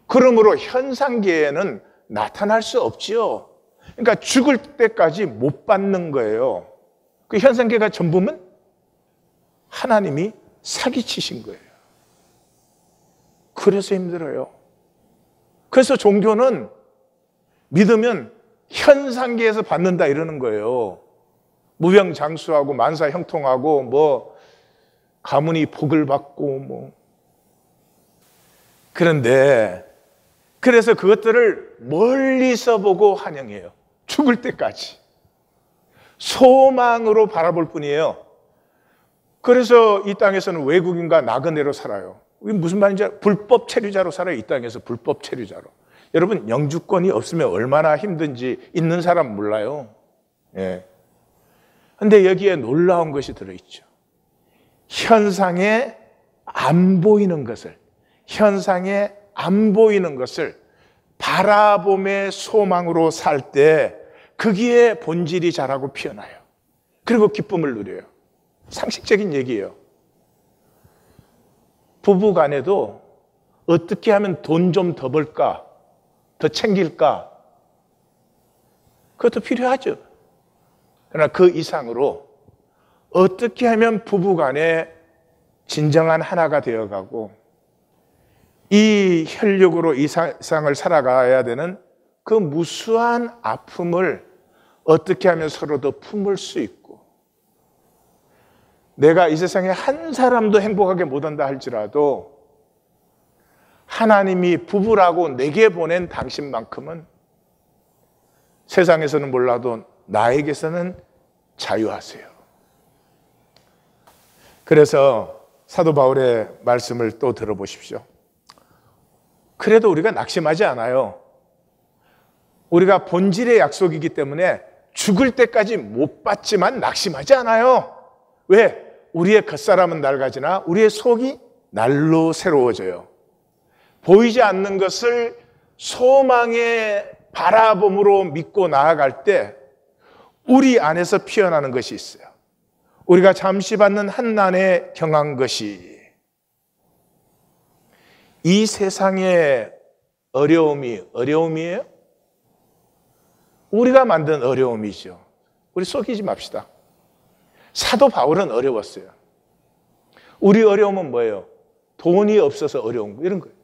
Speaker 1: 그러므로 현상계에는 나타날 수 없지요. 그러니까 죽을 때까지 못 받는 거예요. 그 현상계가 전부면 하나님이 사기치신 거예요. 그래서 힘들어요. 그래서 종교는 믿으면 현상계에서 받는다 이러는 거예요. 무병장수하고 만사형통하고 뭐 가문이 복을 받고 뭐. 그런데 그래서 그것들을 멀리서 보고 환영해요. 죽을 때까지. 소망으로 바라볼 뿐이에요. 그래서 이 땅에서는 외국인과 나그네로 살아요. 이게 무슨 말인지 알아요? 불법 체류자로 살아요. 이 땅에서 불법 체류자로. 여러분 영주권이 없으면 얼마나 힘든지 있는 사람 몰라요. 예. 근데 여기에 놀라운 것이 들어있죠. 현상에 안 보이는 것을 바라봄의 소망으로 살 때 거기에 본질이 자라고 피어나요. 그리고 기쁨을 누려요. 상식적인 얘기예요. 부부 간에도 어떻게 하면 돈 좀 더 벌까? 더 챙길까? 그것도 필요하죠. 그러나 그 이상으로 어떻게 하면 부부 간에 진정한 하나가 되어가고 이 혈육으로 이 세상을 살아가야 되는 그 무수한 아픔을 어떻게 하면 서로 더 품을 수 있고 내가 이 세상에 한 사람도 행복하게 못한다 할지라도 하나님이 부부라고 내게 보낸 당신만큼은 세상에서는 몰라도 나에게서는 자유하세요. 그래서 사도 바울의 말씀을 또 들어보십시오. 그래도 우리가 낙심하지 않아요. 우리가 본질의 약속이기 때문에 죽을 때까지 못 받지만 낙심하지 않아요. 왜? 우리의 겉사람은 낡아지나 우리의 속이 날로 새로워져요. 보이지 않는 것을 소망의 바라봄으로 믿고 나아갈 때 우리 안에서 피어나는 것이 있어요. 우리가 잠시 받는 한난에 경한 것이 이 세상의 어려움이에요? 우리가 만든 어려움이죠. 우리 속이지 맙시다. 사도 바울은 어려웠어요. 우리 어려움은 뭐예요? 돈이 없어서 어려운 거 이런 거예요.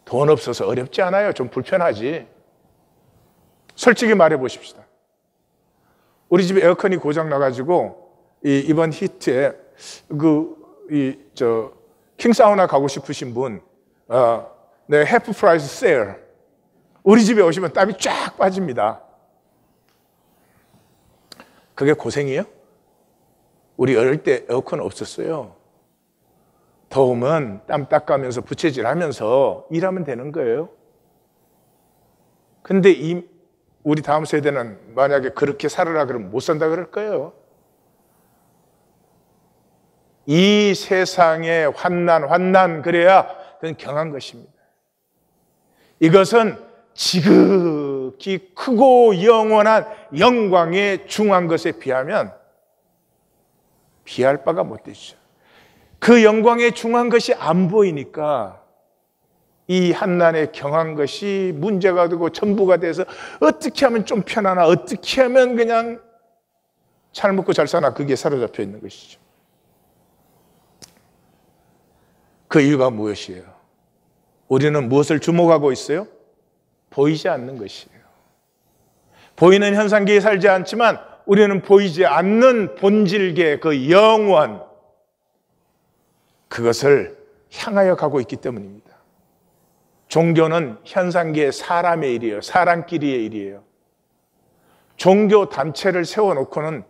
Speaker 1: 돈 없어서 어렵지 않아요. 좀 불편하지. 솔직히 말해 보십시다. 우리 집에 에어컨이 고장 나가지고 이번 히트에 킹사우나 가고 싶으신 분 네, 해프 프라이스 세일. 우리 집에 오시면 땀이 쫙 빠집니다. 그게 고생이에요? 우리 어릴 때 에어컨 없었어요. 더우면 땀 닦아면서 부채질하면서 일하면 되는 거예요. 근데 우리 다음 세대는 만약에 그렇게 살으라 그러면 못 산다 그럴 거예요. 이 세상의 환난 그래야 그건 경한 것입니다. 이것은 지극히 크고 영원한 영광에 중한 것에 비하면 비할 바가 못 되죠. 그 영광에 중한 것이 안 보이니까 이 한난에 경한 것이 문제가 되고 전부가 돼서 어떻게 하면 좀 편하나, 어떻게 하면 그냥 잘 먹고 잘 사나, 그게 사로잡혀 있는 것이죠. 그 이유가 무엇이에요? 우리는 무엇을 주목하고 있어요? 보이지 않는 것이에요. 보이는 현상계에 살지 않지만 우리는 보이지 않는 본질계, 그 영원, 그것을 향하여 가고 있기 때문입니다. 종교는 현상계의 사람의 일이에요. 사람끼리의 일이에요. 종교 단체를 세워놓고는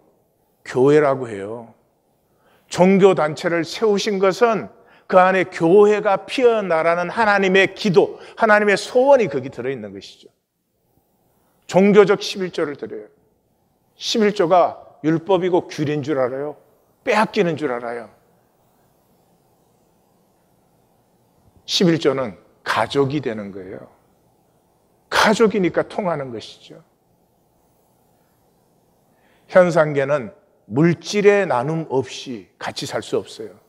Speaker 1: 교회라고 해요. 종교 단체를 세우신 것은 그 안에 교회가 피어나라는 하나님의 기도, 하나님의 소원이 거기 들어있는 것이죠. 종교적 11조를 드려요. 11조가 율법이고 규례인 줄 알아요? 빼앗기는 줄 알아요? 11조는 가족이 되는 거예요. 가족이니까 통하는 것이죠. 현상계는 물질의 나눔 없이 같이 살 수 없어요.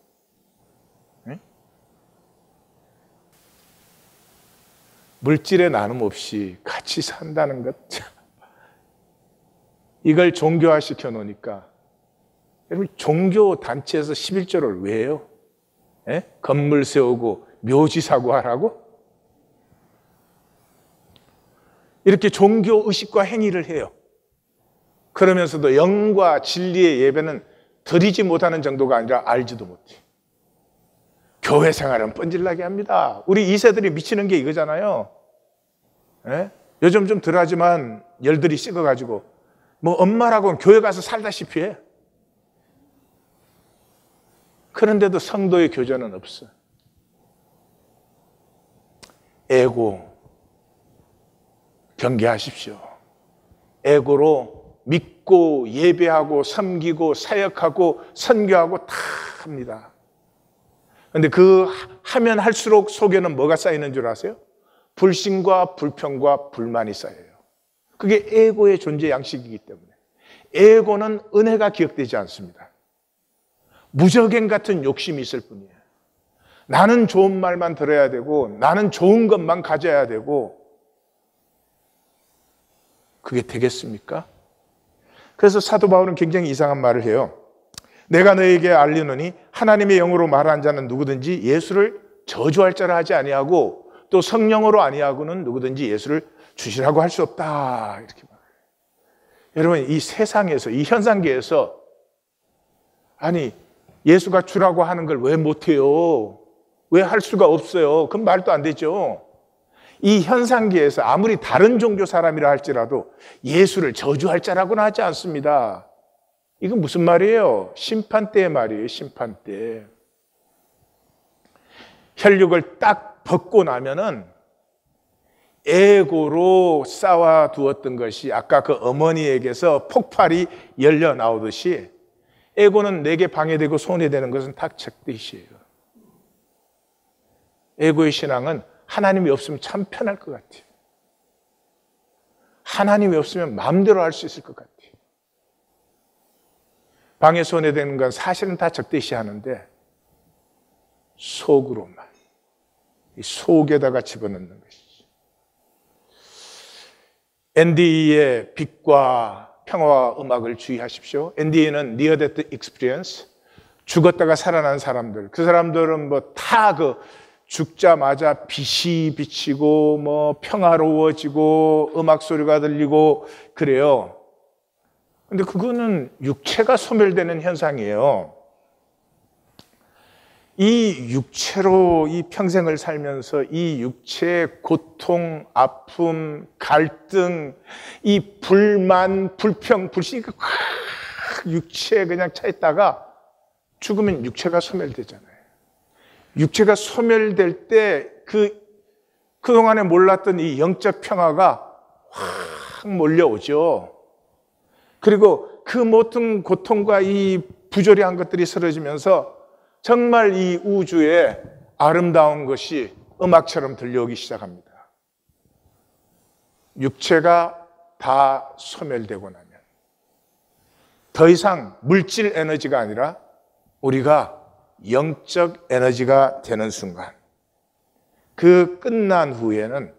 Speaker 1: 네? 물질의 나눔 없이 같이 산다는 것, 이걸 종교화 시켜 놓으니까, 여러분 종교 단체에서 11조를 왜 해요? 네? 건물 세우고 묘지 사고 하라고? 이렇게 종교 의식과 행위를 해요. 그러면서도 영과 진리의 예배는 드리지 못하는 정도가 아니라 알지도 못해. 교회 생활은 뻔질나게 합니다. 우리 2세들이 미치는 게 이거잖아요. 예? 요즘 좀 덜하지만 열들이 식어가지고 뭐 엄마라고는 교회 가서 살다시피 해. 그런데도 성도의 교제는 없어. 에고 경계하십시오. 에고로 믿고 예배하고 섬기고 사역하고 선교하고 다 합니다. 그런데 그 하면 할수록 속에는 뭐가 쌓이는 줄 아세요? 불신과 불평과 불만이 쌓여요. 그게 에고의 존재 양식이기 때문에. 에고는 은혜가 기억되지 않습니다. 무적행 같은 욕심이 있을 뿐이에요. 나는 좋은 말만 들어야 되고 나는 좋은 것만 가져야 되고, 그게 되겠습니까? 그래서 사도 바울은 굉장히 이상한 말을 해요. 내가 너에게 알리노니 하나님의 영으로 말하는 자는 누구든지 예수를 저주할 자라 하지 아니하고 또 성령으로 아니하고는 누구든지 예수를 주시라고 할 수 없다, 이렇게 말해요. 여러분, 이 세상에서, 이 현상계에서 아니 예수가 주라고 하는 걸 왜 못해요? 왜 할 수가 없어요? 그건 말도 안 되죠. 이 현상계에서 아무리 다른 종교 사람이라 할지라도 예수를 저주할 자라고는 하지 않습니다. 이건 무슨 말이에요? 심판 때의 말이에요. 심판 때. 혈육을 딱 벗고 나면은 에고로 쌓아두었던 것이 아까 그 어머니에게서 폭발이 열려 나오듯이 에고는 내게 방해되고 손해되는 것은 다 적대시예요. 에고의 신앙은 하나님이 없으면 참 편할 것 같아요. 하나님이 없으면 마음대로 할 수 있을 것 같아요. 방해 손해되는 건 사실은 다 적대시하는데 속으로만, 이 속에다가 집어넣는 것이죠. NDE의 빛과 평화와 음악을 주의하십시오. NDE는 Near Death Experience, 죽었다가 살아난 사람들. 그 사람들은 뭐 다 그 죽자마자 빛이 비치고 뭐 평화로워지고 음악 소리가 들리고 그래요. 근데 그거는 육체가 소멸되는 현상이에요. 이 육체로 이 평생을 살면서 이 육체의 고통, 아픔, 갈등, 이 불만, 불평, 불신, 육체에 그냥 차 있다가 죽으면 육체가 소멸되잖아요. 육체가 소멸될 때 그동안에 몰랐던 이 영적 평화가 확 몰려오죠. 그리고 그 모든 고통과 이 부조리한 것들이 사라지면서 정말 이 우주에 아름다운 것이 음악처럼 들려오기 시작합니다. 육체가 다 소멸되고 나면 더 이상 물질 에너지가 아니라 우리가 영적 에너지가 되는 순간, 그 끝난 후에는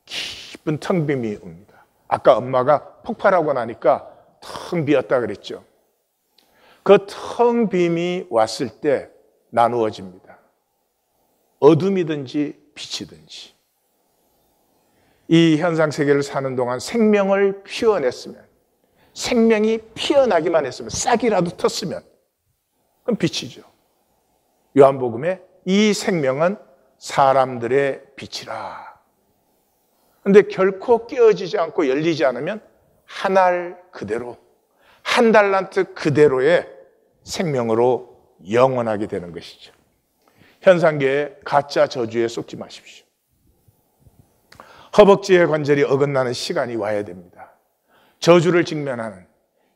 Speaker 1: 깊은 텅 빔이 옵니다. 아까 엄마가 폭발하고 나니까 텅 비었다 그랬죠. 그 텅 빔이 왔을 때 나누어집니다. 어둠이든지 빛이든지. 이 현상 세계를 사는 동안 생명을 피워냈으면, 생명이 피어나기만 했으면, 싹이라도 텄으면 그럼 빛이죠. 요한복음에 이 생명은 사람들의 빛이라. 그런데 결코 깨어지지 않고 열리지 않으면 한 알 그대로, 한 달란트 그대로의 생명으로 영원하게 되는 것이죠. 현상계의 가짜 저주에 속지 마십시오. 허벅지의 관절이 어긋나는 시간이 와야 됩니다. 저주를 직면하는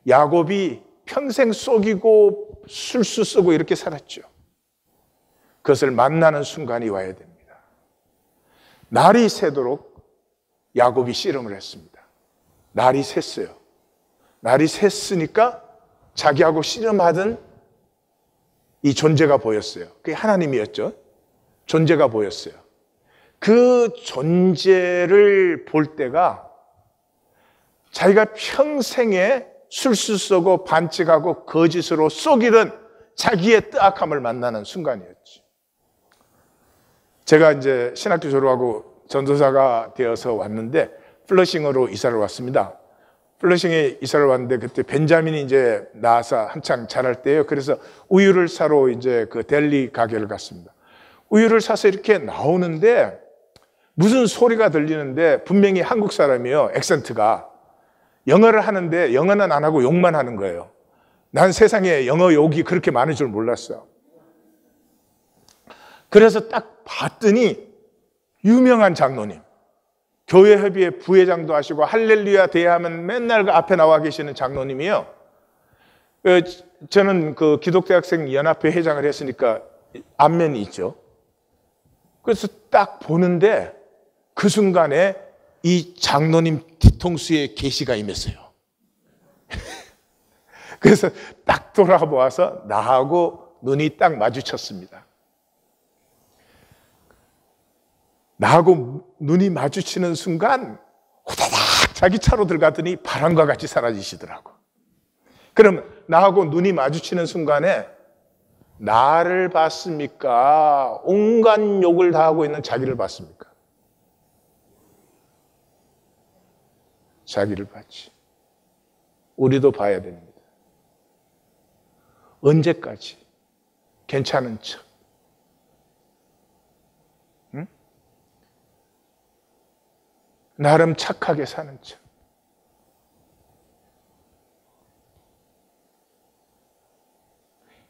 Speaker 1: 야곱이 평생 속이고 술수 쓰고 이렇게 살았죠. 그것을 만나는 순간이 와야 됩니다. 날이 새도록 야곱이 씨름을 했습니다. 날이 샜어요. 날이 샜으니까 자기하고 씨름하던 이 존재가 보였어요. 그게 하나님이었죠. 존재가 보였어요. 그 존재를 볼 때가 자기가 평생에 술수 쏘고 반칙하고 거짓으로 속이던 자기의 뜨악함을 만나는 순간이었지. 제가 이제 신학교 졸업하고 전도사가 되어서 왔는데 플러싱으로 이사를 왔습니다. 플러싱에 이사를 왔는데 그때 벤자민이 이제 나와서 한창 자랄 때예요. 그래서 우유를 사러 이제 그 델리 가게를 갔습니다. 우유를 사서 이렇게 나오는데 무슨 소리가 들리는데 분명히 한국 사람이에요. 액센트가. 영어를 하는데 영어는 안 하고 욕만 하는 거예요. 난 세상에 영어 욕이 그렇게 많을 줄 몰랐어. 그래서 딱 봤더니 유명한 장로님, 교회협의회 부회장도 하시고 할렐루야 대회하면 맨날 그 앞에 나와 계시는 장로님이요. 저는 그 기독대학생 연합회 회장을 했으니까 안면이 있죠. 그래서 딱 보는데 그 순간에 이 장로님 뒤통수에 계시가 임했어요. 그래서 딱 돌아보아서 나하고 눈이 딱 마주쳤습니다. 나하고 눈이 마주치는 순간 후다닥 자기 차로 들어가더니 바람과 같이 사라지시더라고. 그럼 나하고 눈이 마주치는 순간에 나를 봤습니까? 온갖 욕을 다 하고 있는 자기를 봤습니까? 자기를 봤지. 우리도 봐야 됩니다. 언제까지 괜찮은 척, 응? 나름 착하게 사는 척.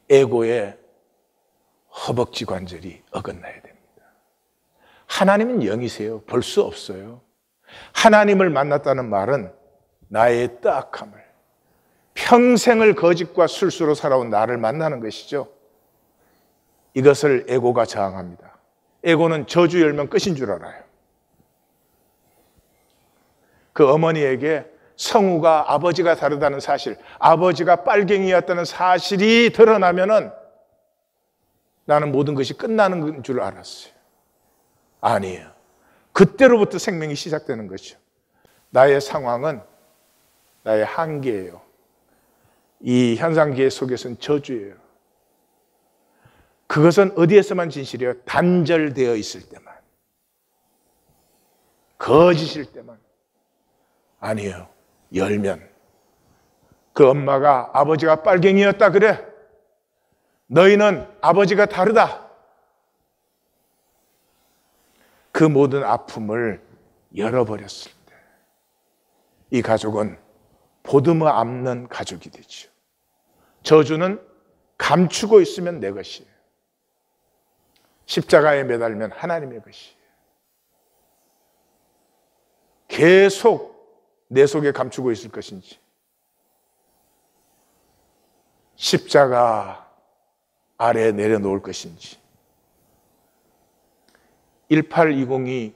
Speaker 1: 에고의 허벅지 관절이 어긋나야 됩니다. 하나님은 영이세요. 볼 수 없어요. 하나님을 만났다는 말은 나의 뜨악함을, 평생을 거짓과 술수로 살아온 나를 만나는 것이죠. 이것을 에고가 저항합니다. 에고는 저주 열면 끝인 줄 알아요. 그 어머니에게 성우가 아버지가 다르다는 사실, 아버지가 빨갱이였다는 사실이 드러나면은 나는 모든 것이 끝나는 줄 알았어요. 아니에요. 그때로부터 생명이 시작되는 거죠. 나의 상황은 나의 한계예요. 이 현상계 속에서는 저주예요. 그것은 어디에서만 진실이에요? 단절되어 있을 때만. 거짓일 때만. 아니에요. 열면. 그 엄마가 아버지가 빨갱이였다 그래. 너희는 아버지가 다르다. 그 모든 아픔을 열어버렸을 때 이 가족은 보듬어 안는 가족이 되죠. 저주는 감추고 있으면 내 것이에요. 십자가에 매달면 하나님의 것이에요. 계속 내 속에 감추고 있을 것인지, 십자가 아래에 내려놓을 것인지. 1820이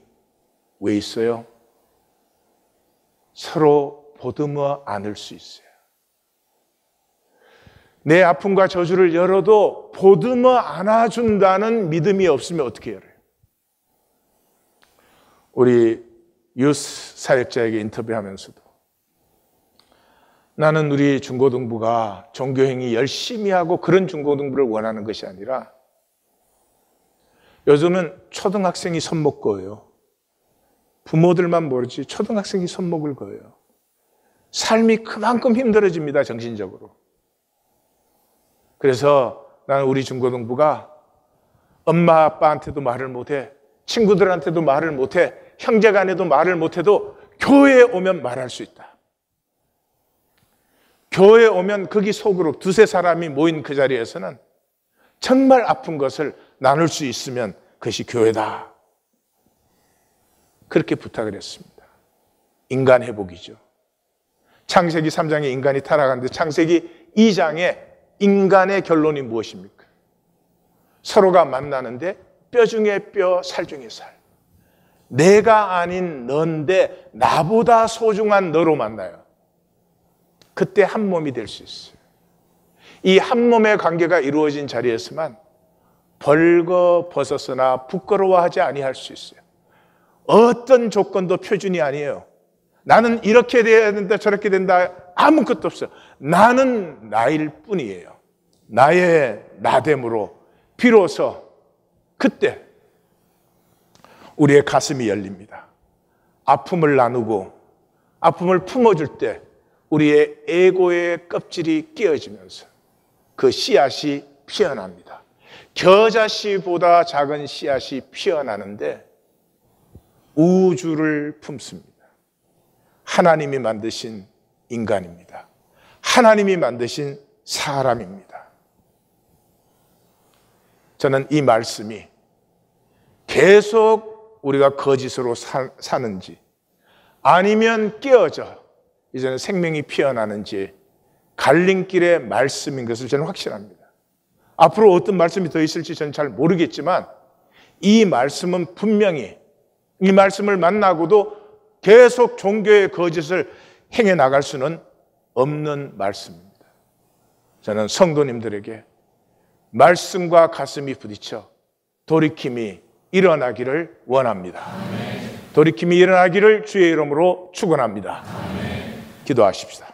Speaker 1: 왜 있어요? 서로 보듬어 안을 수 있어요. 내 아픔과 저주를 열어도 보듬어 안아준다는 믿음이 없으면 어떻게 열어요? 우리 유스 사역자에게 인터뷰하면서도 나는 우리 중고등부가 종교행위 열심히 하고 그런 중고등부를 원하는 것이 아니라 요즘은 초등학생이 손목 그어요. 부모들만 모르지 초등학생이 손목을 그어요. 삶이 그만큼 힘들어집니다, 정신적으로. 그래서 나는 우리 중고등부가 엄마 아빠한테도 말을 못해, 친구들한테도 말을 못해, 형제간에도 말을 못해도 교회에 오면 말할 수 있다. 교회에 오면 거기 속으로 두세 사람이 모인 그 자리에서는 정말 아픈 것을 나눌 수 있으면 그것이 교회다. 그렇게 부탁을 했습니다. 인간 회복이죠. 창세기 3장에 인간이 타락하는데 창세기 2장에 인간의 결론이 무엇입니까? 서로가 만나는데 뼈 중에 뼈, 살 중에 살. 내가 아닌 너인데 나보다 소중한 너로 만나요. 그때 한 몸이 될 수 있어요. 이 한 몸의 관계가 이루어진 자리에서만 벌거벗었으나 부끄러워하지 아니할 수 있어요. 어떤 조건도 표준이 아니에요. 나는 이렇게 돼야 된다, 저렇게 된다, 아무것도 없어요. 나는 나일 뿐이에요. 나의 나됨으로 비로소 그때 우리의 가슴이 열립니다. 아픔을 나누고 아픔을 품어줄 때 우리의 에고의 껍질이 깨어지면서 그 씨앗이 피어납니다. 겨자씨보다 작은 씨앗이 피어나는데 우주를 품습니다. 하나님이 만드신 인간입니다. 하나님이 만드신 사람입니다. 저는 이 말씀이 계속 우리가 거짓으로 사는지 아니면 깨어져 이제는 생명이 피어나는지 갈림길의 말씀인 것을 저는 확신합니다. 앞으로 어떤 말씀이 더 있을지 저는 잘 모르겠지만 이 말씀은 분명히 이 말씀을 만나고도 계속 종교의 거짓을 행해 나갈 수는 없는 말씀입니다. 저는 성도님들에게 말씀과 가슴이 부딪혀 돌이킴이 일어나기를 원합니다. 돌이킴이 일어나기를 주의 이름으로 축원합니다. 기도하십시다.